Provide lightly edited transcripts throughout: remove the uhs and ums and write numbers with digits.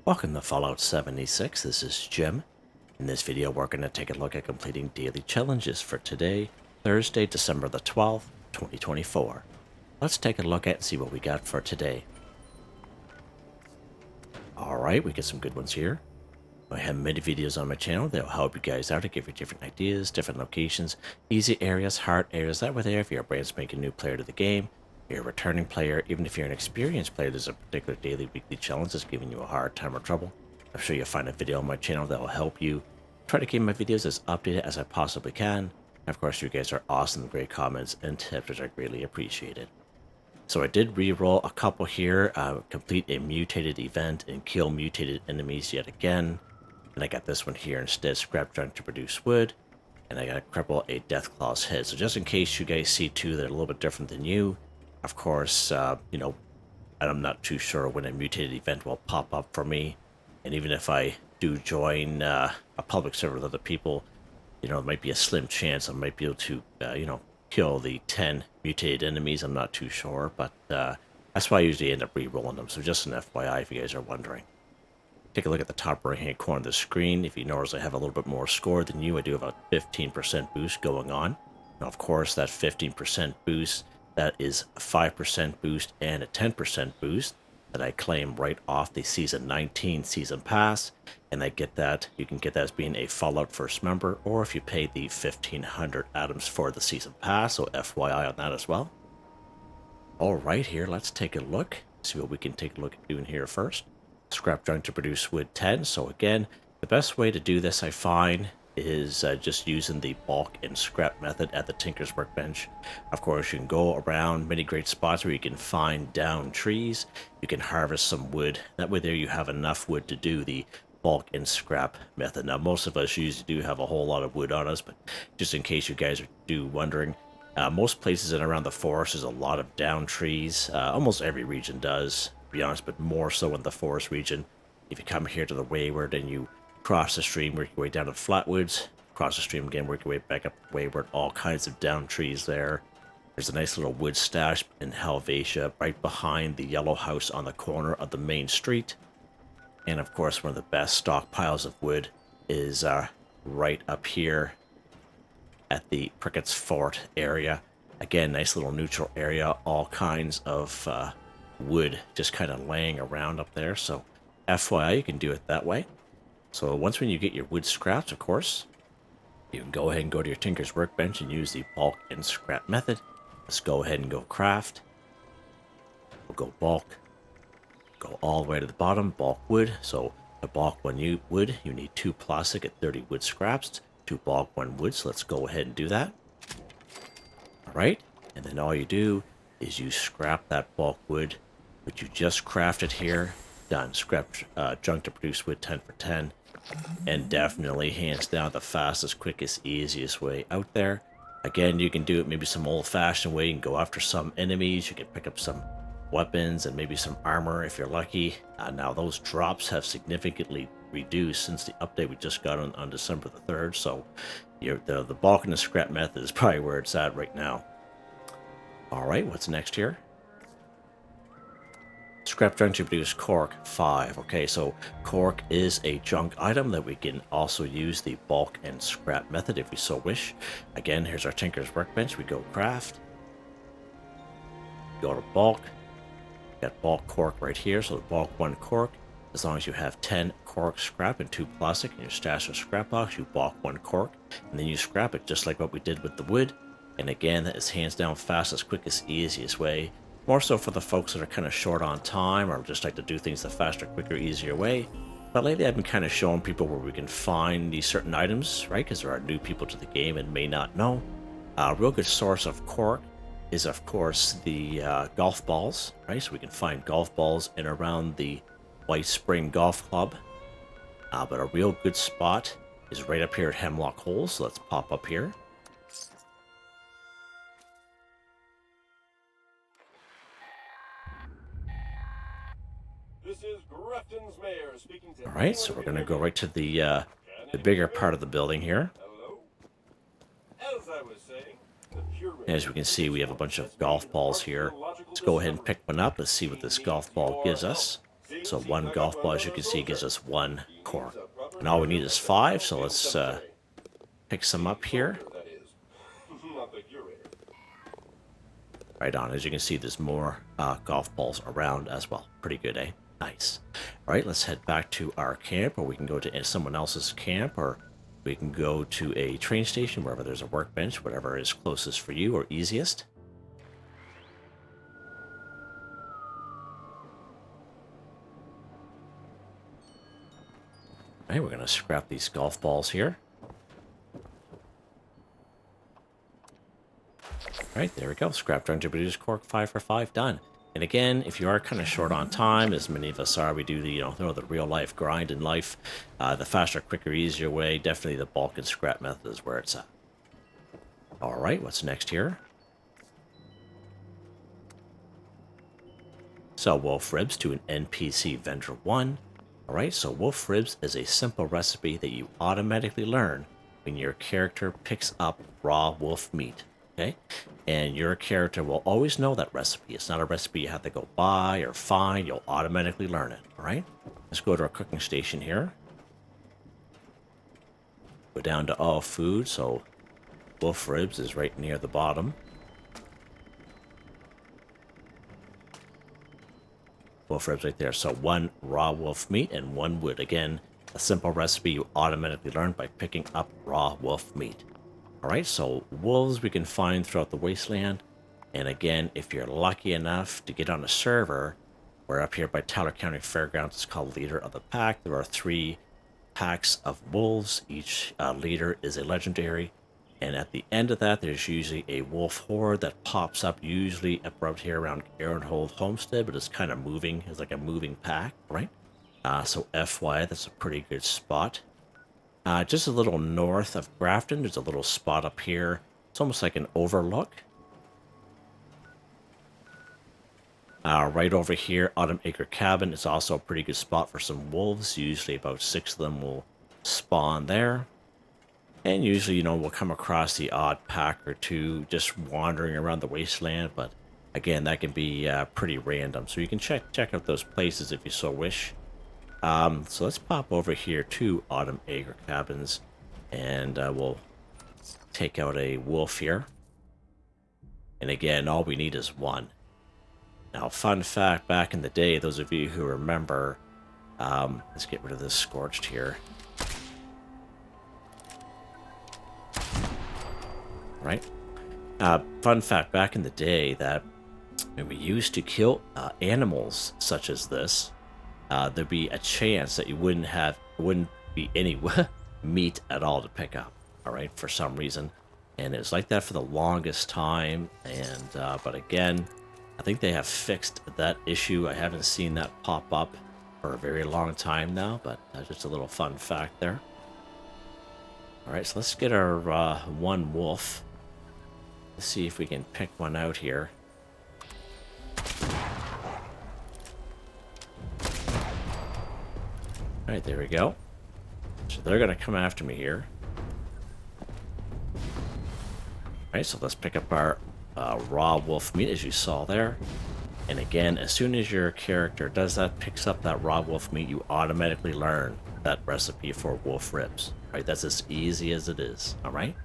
Welcome to Fallout 76, this is Jim. In this video we're going to take a look at completing daily challenges for today, Thursday, December the 12th, 2024. Let's take a look at and see what we got for today. Alright, we get some good ones here. I have many videos on my channel that will help you guys out to give you different ideas, different locations, easy areas, hard areas that were there if you're a brand spanking new player to the game. You're a returning player, even if you're an experienced player, there's a particular daily, weekly challenge that's giving you a hard time or trouble. I'm sure you'll find a video on my channel that will help you. Try to keep my videos as updated as I possibly can. And of course, you guys are awesome, great comments and tips, which are greatly appreciated. So I did re-roll a couple here, complete a mutated event and kill mutated enemies yet again. And I got this one here instead, scrap junk to produce wood. And I got to cripple a Deathclaw's head. So just in case you guys see two that are a little bit different than you, of course, you know, I'm not too sure when a mutated event will pop up for me. And even if I do join a public server with other people, you know, it might be a slim chance I might be able to, you know, kill the 10 mutated enemies. I'm not too sure, but that's why I usually end up re-rolling them. So just an FYI if you guys are wondering. Take a look at the top right-hand corner of the screen. If you notice I have a little bit more score than you, I do have a 15% boost going on. Now, of course, that 15% boost, that is a 5% boost and a 10% boost that I claim right off the Season 19 Season Pass. And I get that, you can get that as being a Fallout First member, or if you pay the 1,500 atoms for the Season Pass, so FYI on that as well. Alright, here, let's take a look. See what we can take a look at doing here first. Scrap junk to produce wood 10. So again, the best way to do this, I find, is just using the bulk and scrap method at the Tinker's Workbench. Of course, you can go around many great spots where you can find down trees. You can harvest some wood. That way there you have enough wood to do the bulk and scrap method. Now, most of us usually do have a whole lot of wood on us, but just in case you guys are wondering, most places in around the forest is a lot of down trees. Almost every region does, to be honest, but more so in the forest region. If you come here to the Wayward and you cross the stream, work your way down to Flatwoods, cross the stream again, work your way back up the Wayward, all kinds of down trees there. There's a nice little wood stash in Helvetia right behind the yellow house on the corner of the main street. And of course, one of the best stockpiles of wood is right up here at the Prickett's Fort area. Again, nice little neutral area, all kinds of wood just kind of laying around up there. So FYI, you can do it that way. So when you get your wood scraps, of course, you can go ahead and go to your Tinker's Workbench and use the bulk and scrap method. Let's go ahead and go craft. We'll go bulk. Go all the way to the bottom, bulk wood. So to bulk one wood, you need 2 plastic at 30 wood scraps. To bulk 1 wood, so let's go ahead and do that. Alright, and then all you do is you scrap that bulk wood, which you just crafted here. Done. Scrap junk to produce wood 10 for 10. And definitely, hands down, the fastest, quickest, easiest way out there. Again, you can do it maybe some old-fashioned way. You can go after some enemies. You can pick up some weapons and maybe some armor if you're lucky. Now, those drops have significantly reduced since the update we just got on December the 3rd. So, the bulk and the scrap method is probably where it's at right now. Alright, what's next here? Scrap junk to produce cork 5. Okay, so cork is a junk item that we can also use the bulk and scrap method if we so wish. Again, here's our Tinker's Workbench. We go craft. Go to bulk. Got bulk cork right here. So the bulk 1 cork. As long as you have 10 cork scrap and 2 plastic in your stash or scrap box, you bulk 1 cork. And then you scrap it just like what we did with the wood. And again, that is hands down fastest, quickest, easiest way. More so for the folks that are kind of short on time or just like to do things the faster, quicker, easier way. But lately I've been kind of showing people where we can find these certain items, right? Because there are new people to the game and may not know. A real good source of cork is, of course, the golf balls, right? So we can find golf balls in around the White Spring Golf Club. But a real good spot is right up here at Hemlock Hole. So let's pop up here. Alright, so we're going to go right to the bigger part of the building here. As we can see, we have a bunch of golf balls here. Let's go ahead and pick one up. Let's see what this golf ball gives us. So 1 golf ball, as you can see, gives us 1 cork. And all we need is 5, so let's pick some up here. Right on. As you can see, there's more golf balls around as well. Pretty good, eh? Nice. All right, let's head back to our camp, or we can go to someone else's camp, or we can go to a train station, wherever there's a workbench, whatever is closest for you or easiest. All right, we're going to scrap these golf balls here. All right, there we go. Scrap trying to produce cork 5 for 5, done. And again, if you are kind of short on time, as many of us are, we do the, the real life grind in life. The faster, quicker, easier way, definitely the bulk and scrap method is where it's at. All right, what's next here? Sell wolf ribs to an NPC vendor 1. All right, so wolf ribs is a simple recipe that you automatically learn when your character picks up raw wolf meat. Okay, and your character will always know that recipe. It's not a recipe you have to go buy or find. You'll automatically learn it. All right, let's go to our cooking station here. Go down to all food. So wolf ribs is right near the bottom. Wolf ribs right there. So 1 raw wolf meat and 1 wood. Again, a simple recipe you automatically learn by picking up raw wolf meat. Alright, so wolves we can find throughout the wasteland. And again, if you're lucky enough to get on a server, we're up here by Tyler County Fairgrounds. It's called Leader of the Pack. There are 3 packs of wolves. Each leader is a legendary. And at the end of that, there's usually a wolf horde that pops up, usually about here around Aaronhold Homestead, but it's kind of moving. It's like a moving pack, right? So FYI, that's a pretty good spot. Just a little north of Grafton, there's a little spot up here. It's almost like an overlook. Right over here, Autumn Acre Cabin is also a pretty good spot for some wolves. Usually about 6 of them will spawn there. And usually, we'll come across the odd pack or 2 just wandering around the wasteland. But again, that can be pretty random. So you can check out those places if you so wish. So let's pop over here to Autumn Acre Cabins, and we'll take out a wolf here. And again, all we need is 1. Now, fun fact, back in the day, those of you who remember, let's get rid of this scorched here. Right? Fun fact, back in the day, that when we used to kill animals such as this, there'd be a chance that you wouldn't be any meat at all to pick up, all right, for some reason. And it was like that for the longest time. And but again, I think they have fixed that issue. I haven't seen that pop up for a very long time now, but that's just a little fun fact there. All right, so let's get our 1 wolf. Let's see if we can pick one out here. Alright, there we go. So they're going to come after me here. Alright, so let's pick up our raw wolf meat, as you saw there. And again, as soon as your character does that, picks up that raw wolf meat, you automatically learn that recipe for wolf ribs. Right, that's as easy as it is. Alright?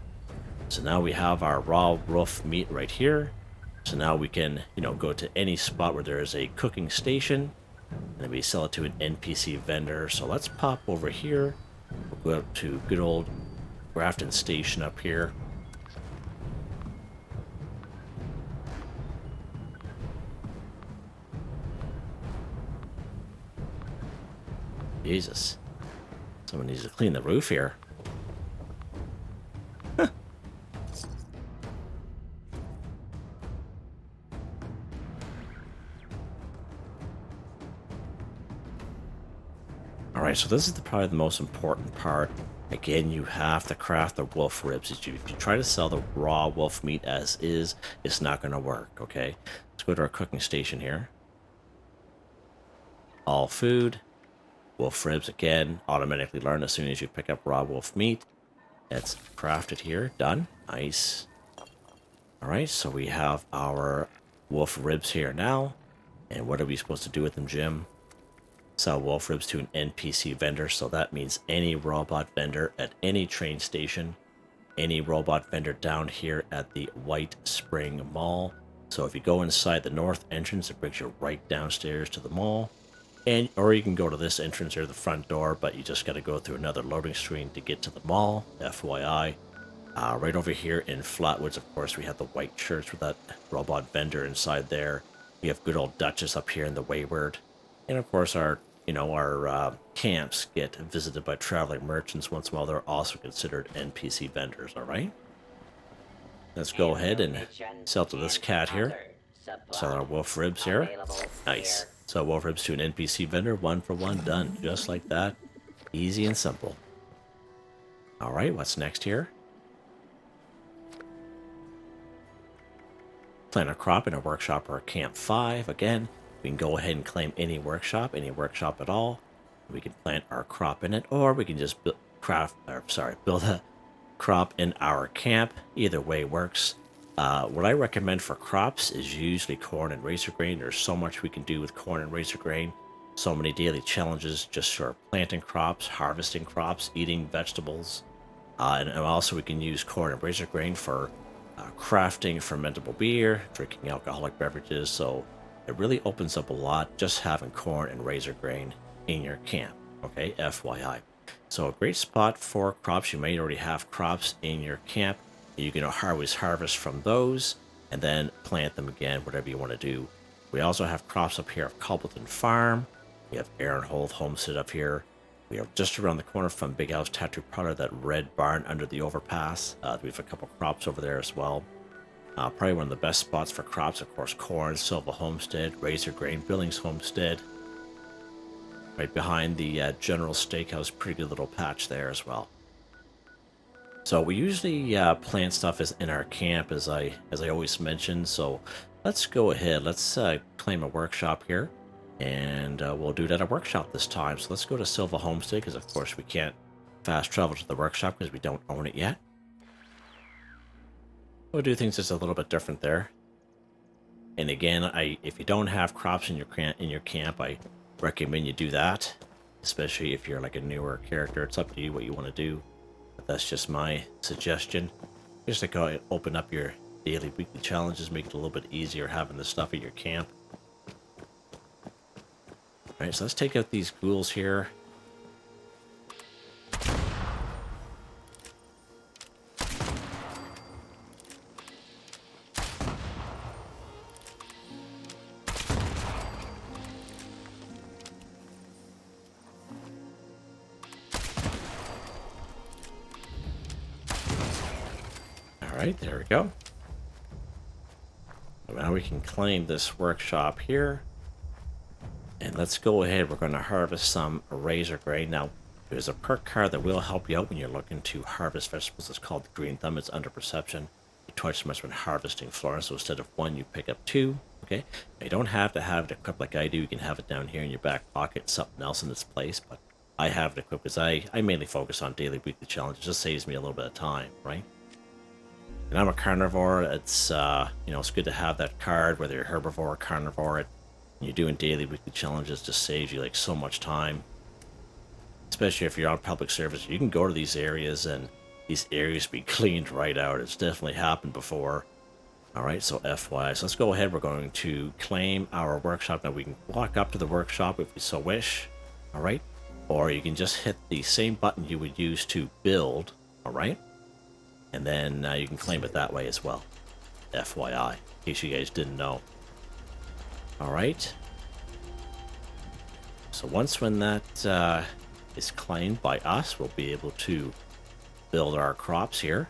So now we have our raw wolf meat right here. So now we can, go to any spot where there is a cooking station. And then we sell it to an NPC vendor. So let's pop over here. We'll go up to good old Grafton Station up here. Jesus. Someone needs to clean the roof here. Alright, so this is probably the most important part. Again, you have to craft the wolf ribs. If you try to sell the raw wolf meat as is, it's not going to work, okay? Let's go to our cooking station here. All food. Wolf ribs, again, automatically learn as soon as you pick up raw wolf meat. It's crafted here. Done. Nice. Alright, so we have our wolf ribs here now. And what are we supposed to do with them, Jim? Sell wolf ribs to an NPC vendor, so that means any robot vendor at any train station, any robot vendor down here at the White Spring Mall. So if you go inside the north entrance, it brings you right downstairs to the mall. Or you can go to this entrance or the front door, but you just got to go through another loading screen to get to the mall, FYI. Right over here in Flatwoods, of course, we have the white church with that robot vendor inside there. We have good old Duchess up here in the Wayward. And of course, our camps get visited by traveling merchants once in a while. They're also considered NPC vendors, all right? Let's go ahead and sell to this cat here. Sell our wolf ribs here. Nice. So wolf ribs to an NPC vendor, 1 for 1, done. Just like that. Easy and simple. All right, what's next here? Plant a crop in a workshop or a camp 5. Again, we can go ahead and claim any workshop at all. We can plant our crop in it, or we can just build a crop in our camp. Either way works. What I recommend for crops is usually corn and razor grain. There's so much we can do with corn and razor grain. So many daily challenges just for planting crops, harvesting crops, eating vegetables. And also we can use corn and razor grain for crafting fermentable beer, drinking alcoholic beverages. So it really opens up a lot just having corn and razor grain in your camp. Okay, FYI. So a great spot for crops. You may already have crops in your camp. You can always harvest from those and then plant them again, whatever you want to do. We also have crops up here of Cobbleton Farm. We have Aaron Holt Homestead up here. We are just around the corner from Big House Tattoo Parlor, that red barn under the overpass. We have a couple crops over there as well. Probably one of the best spots for crops, of course, corn, Silva Homestead, Razor Grain, Billings Homestead. Right behind the General Steakhouse, pretty good little patch there as well. So we usually plant stuff in our camp, as I always mention. So let's go ahead. Let's claim a workshop here, and we'll do it at a workshop this time. So let's go to Silva Homestead, because of course we can't fast travel to the workshop because we don't own it yet. We'll do things just a little bit different there. And again, if you don't have crops in your camp, I recommend you do that, especially if you're like a newer character. It's up to you what you want to do. That's just my suggestion. Just to go and open up your daily, weekly challenges, make it a little bit easier having the stuff at your camp. Alright, so let's take out these ghouls here. Alright, there we go. Now we can claim this workshop here. And let's go ahead. We're going to harvest some razor grain. Now, there's a perk card that will help you out when you're looking to harvest vegetables. It's called the Green Thumb. It's under perception. You twice as much when harvesting flora. So instead of 1, you pick up 2. Okay. Now, you don't have to have it equipped like I do. You can have it down here in your back pocket, something else in its place. But I have it equipped because I mainly focus on daily, weekly challenges. It just saves me a little bit of time, right? And I'm a carnivore. It's it's good to have that card, whether you're herbivore or carnivore. You're doing daily, weekly challenges, just saves you like so much time. Especially if you're on public service, you can go to these areas and these areas be cleaned right out. It's definitely happened before. All right, so FYI. So let's go ahead. We're going to claim our workshop. Now we can walk up to the workshop if we so wish. All right, or you can just hit the same button you would use to build. All right. And then you can claim it that way as well. FYI, in case you guys didn't know. Alright. So when that is claimed by us, we'll be able to build our crops here.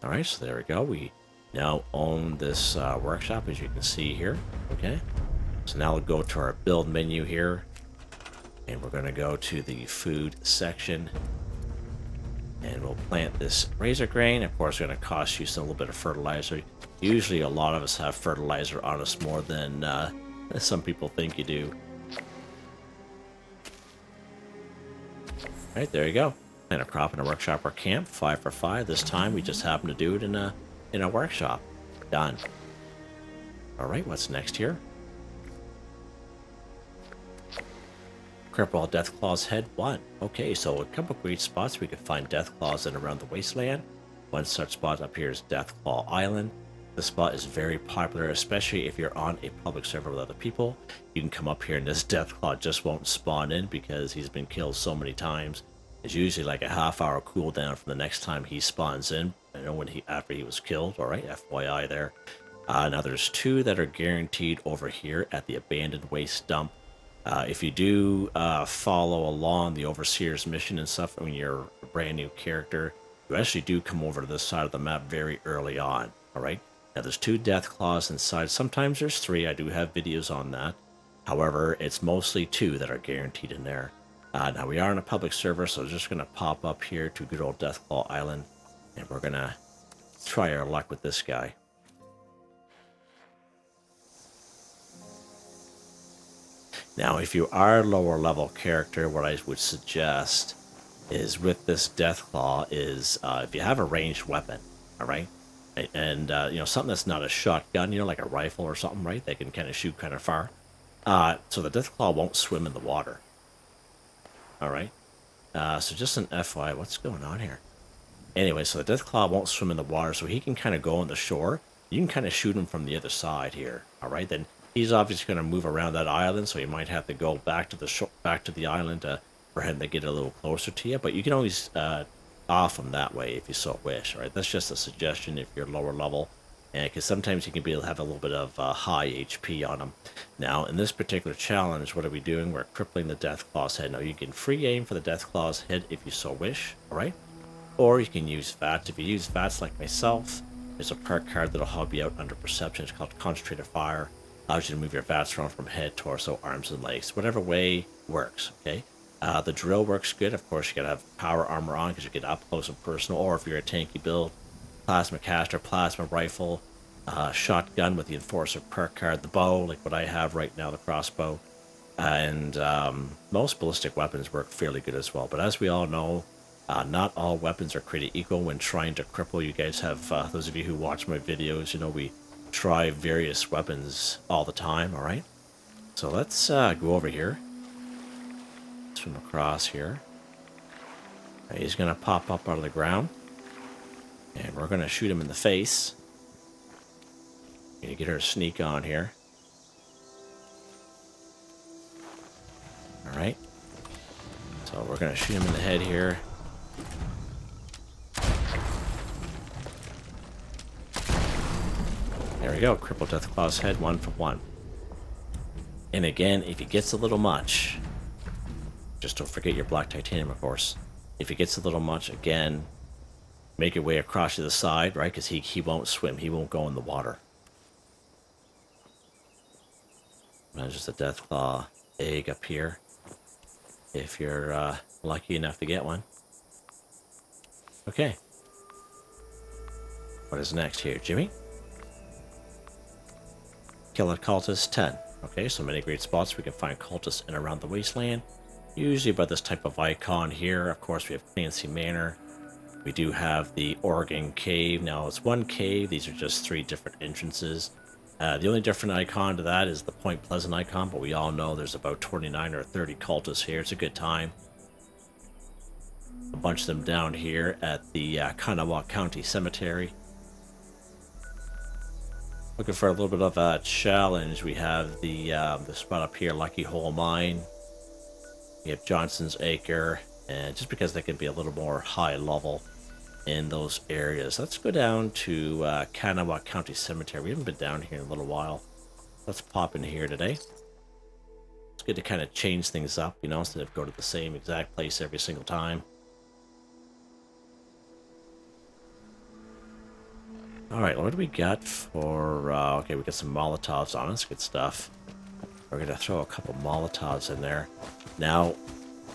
Alright, so there we go. We now own this workshop, as you can see here. Okay, so now we'll go to our build menu here, and we're going to go to the food section, and we'll plant this razor grain. Of course, it's going to cost you a little bit of fertilizer. Usually a lot of us have fertilizer on us more than some people think you do. Right, there you go. Plant a crop in a workshop or camp, 5 for 5. This time we just happen to do it in a workshop. Done. Alright, what's next here? Cripple Deathclaw's head 1. Okay, so a couple great spots we could find Deathclaws in around the wasteland. One such spot up here is Deathclaw Island. This spot is very popular, especially if you're on a public server with other people. You can come up here and this Deathclaw just won't spawn in because he's been killed so many times. It's usually like a half-hour cooldown from the next time he spawns in. I know after he was killed. Alright, FYI there. Now there's 2 that are guaranteed over here at the abandoned waste dump. If you do follow along the Overseer's mission and stuff when you're a brand new character, you actually do come over to this side of the map very early on. Alright, now there's 2 Deathclaws inside. Sometimes there's 3. I do have videos on that. However, it's mostly 2 that are guaranteed in there. Now we are on a public server, so we're just going to pop up here to good old Deathclaw Island, and we're going to try our luck with this guy. Now, if you are a lower level character, what I would suggest is with this Deathclaw is if you have a ranged weapon, all right, and you know, something that's not a shotgun, you know, like a rifle or something, right? They can kind of shoot kind of far. So the Deathclaw won't swim in the water. All right. So just an FYI, what's going on here? Anyway, so the Deathclaw won't swim in the water, so he can kind of go on the shore. You can kind of shoot him from the other side here. All right, then he's obviously going to move around that island, so you might have to go back to the island for him to get a little closer to you. But you can always off him that way if you so wish. All right, that's just a suggestion if you're lower level, and because sometimes you can be able to have a little bit of high HP on him. Now, in this particular challenge, what are we doing? We're crippling the Deathclaw's head. Now, you can free aim for the Deathclaw's head if you so wish. All right, or you can use VATS. If you use VATS like myself, there's a perk card that'll help you out under perception. It's called Concentrated Fire. Allows you to move your VATS around from head, torso, arms, and legs. Whatever way works, okay? The drill works good. Of course, you gotta have power armor on because you get up close and personal. Or if you're a tanky build, plasma caster, plasma rifle, shotgun with the Enforcer perk card, the bow, like what I have right now, the crossbow. And most ballistic weapons work fairly good as well. But as we all know, not all weapons are created equal when trying to cripple. You guys have, those of you who watch my videos, you know, we try various weapons all the time, all right? So let's go over here. Swim across here. He's going to pop up out of the ground. And we're going to shoot him in the face. Gonna get her sneak on here. All right. So we're going to shoot him in the head here. There we go, Cripple Deathclaw's head, 1 for 1. And again, if he gets a little much, just don't forget your black titanium, of course. If he gets a little much, again, make your way across to the side, right? Because he won't swim, he won't go in the water. There's just a Deathclaw egg up here, if you're lucky enough to get one. Okay. What is next here, Jimmy? Kill a Cultist 10. Okay, so many great spots we can find cultists in around the wasteland. Usually by this type of icon here. Of course, we have Clancy Manor. We do have the Oregon Cave. Now, it's one cave. These are just 3 different entrances. The only different icon to that is the Point Pleasant icon, but we all know there's about 29 or 30 cultists here. It's a good time. A bunch of them down here at the Kanawha County Cemetery. Looking for a little bit of a challenge. We have the spot up here, Lucky Hole Mine. We have Johnson's Acre, and just because they can be a little more high level in those areas. Let's go down to Kanawha County Cemetery. We haven't been down here in a little while. Let's pop in here today. It's good to kind of change things up, you know, instead of go to the same exact place every single time. Alright, what do we got for... okay, we got some Molotovs on us. Good stuff. We're going to throw a couple Molotovs in there. Now,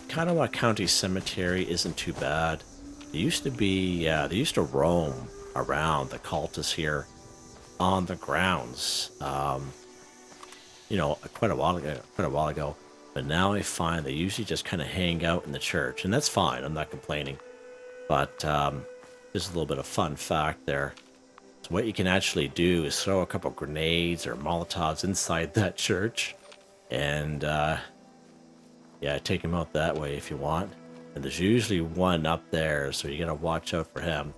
Kanawha County Cemetery isn't too bad. They used to be... they used to roam around the cultists here on the grounds. You know, quite a while ago. But now I find they usually just kind of hang out in the church. And that's fine. I'm not complaining. But just a little bit of fun fact there. So what you can actually do is throw a couple grenades or Molotovs inside that church. And yeah, take him out that way if you want. And there's usually one up there, so you gotta watch out for him.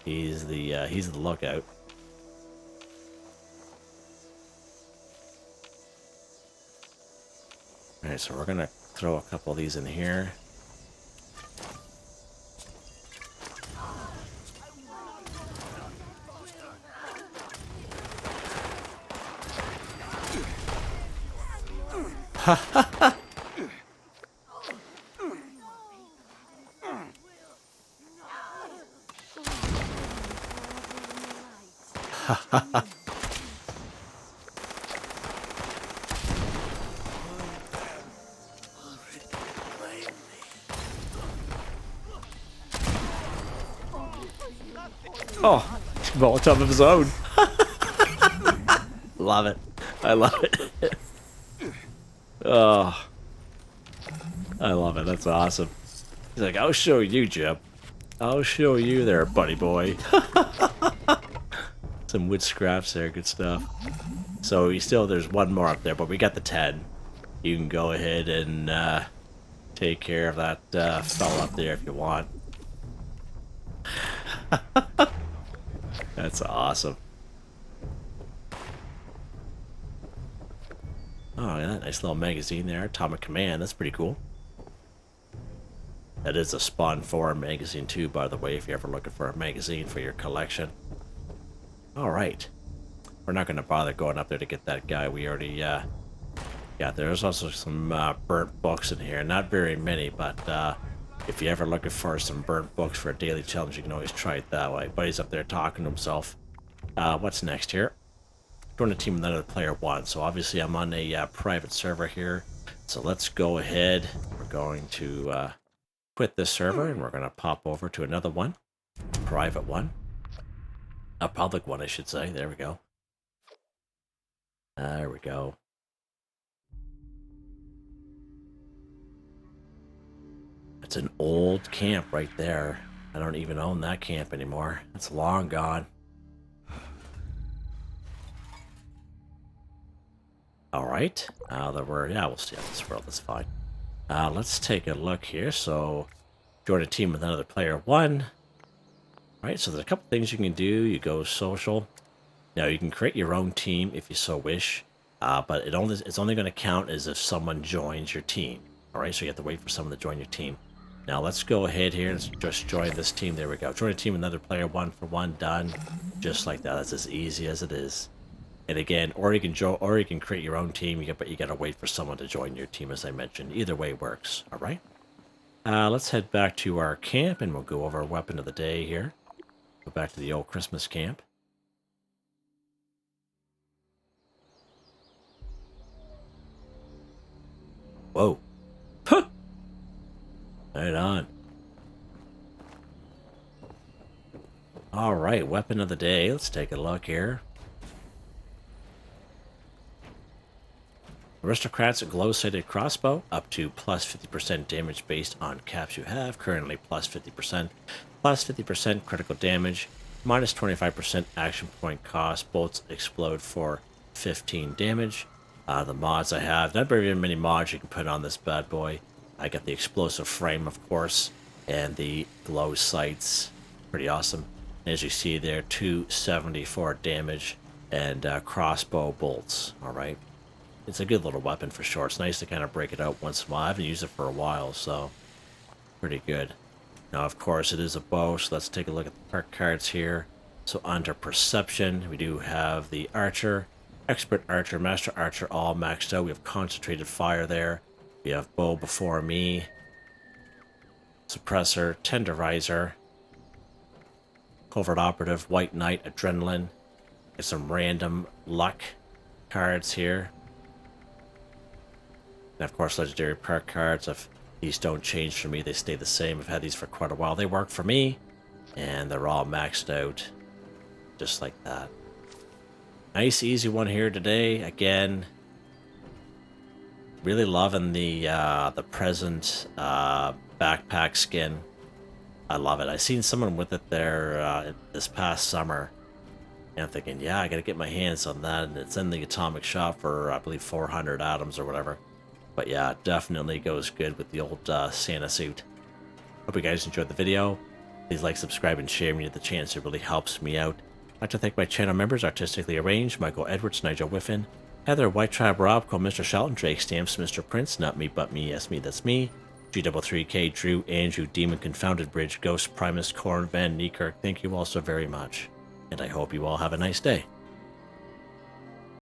He's the lookout. Alright, so we're gonna throw a couple of these in here. Ha ha ha! Ha ha ha! Oh, Molotov of his own. Love it. I love it. Oh, I love it. That's awesome. He's like, I'll show you, Jim. I'll show you there, buddy boy. Some wood scraps there. Good stuff. So there's one more up there, but we got the 10. You can go ahead and take care of that fella up there if you want. That's awesome. Oh, yeah, nice little magazine there. Atomic Command, that's pretty cool. That is a Spawn 4 magazine too, by the way, if you're ever looking for a magazine for your collection. Alright. We're not going to bother going up there to get that guy. We already, yeah, there's also some burnt books in here. Not very many, but if you're ever looking for some burnt books for a daily challenge, you can always try it that way. Buddy's up there talking to himself. What's next here? Join a team with another player 1. So obviously I'm on a private server here. So let's go ahead. We're going to quit this server and we're going to pop over to another one. Private one. A public one, I should say. There we go. There we go. It's an old camp right there. I don't even own that camp anymore. It's long gone. Alright. We'll stay on this world. That's fine. Let's take a look here. So, join a team with another player 1. Alright, so there's a couple things you can do. You go social. Now, you can create your own team if you so wish. But it's only going to count as if someone joins your team. Alright, so you have to wait for someone to join your team. Now, let's go ahead here and just join this team. There we go. Join a team with another player 1 for 1. Done. Just like that. That's as easy as it is. And again, or you can create your own team, but you gotta wait for someone to join your team, as I mentioned. Either way works. All right. Let's head back to our camp, and we'll go over our weapon of the day here. Go back to the old Christmas camp. Whoa. Huh. Right on. All right, weapon of the day. Let's take a look here. Aristocrats, a glow-sighted crossbow, up to plus 50% damage based on caps you have, currently plus 50%, plus 50% critical damage, minus 25% action point cost, bolts explode for 15 damage. The mods I have, not very many mods you can put on this bad boy. I got the explosive frame, of course, and the glow sights, pretty awesome. As you see there, 274 damage and crossbow bolts, alright. It's a good little weapon for sure. It's nice to kind of break it out once in a while. I haven't used it for a while, so pretty good. Now, of course, it is a bow, so let's take a look at the perk cards here. So under Perception, we do have the Archer, Expert Archer, Master Archer, all maxed out. We have Concentrated Fire there. We have Bow Before Me, Suppressor, Tenderizer, Covert Operative, White Knight, Adrenaline. Get some random luck cards here. And of course, legendary perk cards. If these don't change for me, they stay the same. I've had these for quite a while. They work for me, and they're all maxed out, just like that. Nice, easy one here today. Again, really loving the present backpack skin. I love it. I seen someone with it there this past summer, and I'm thinking, yeah, I gotta get my hands on that, and it's in the atomic shop for, I believe, 400 atoms or whatever. But yeah, it definitely goes good with the old Santa suit. Hope you guys enjoyed the video. Please like, subscribe, and share when you get the chance. It really helps me out. I'd like to thank my channel members, Artistically Arranged, Michael Edwards, Nigel Wiffen, Heather, Whitetribe, Robco, Mr. Shelton, Drake Stamps, Mr.Prince, NotMeButMeYesMeThatsMe, G33K, Drew, Andrew, Demon, Confoundedbridge, Ghost, Primus, Corne van Niekerk. Thank you all so very much, and I hope you all have a nice day.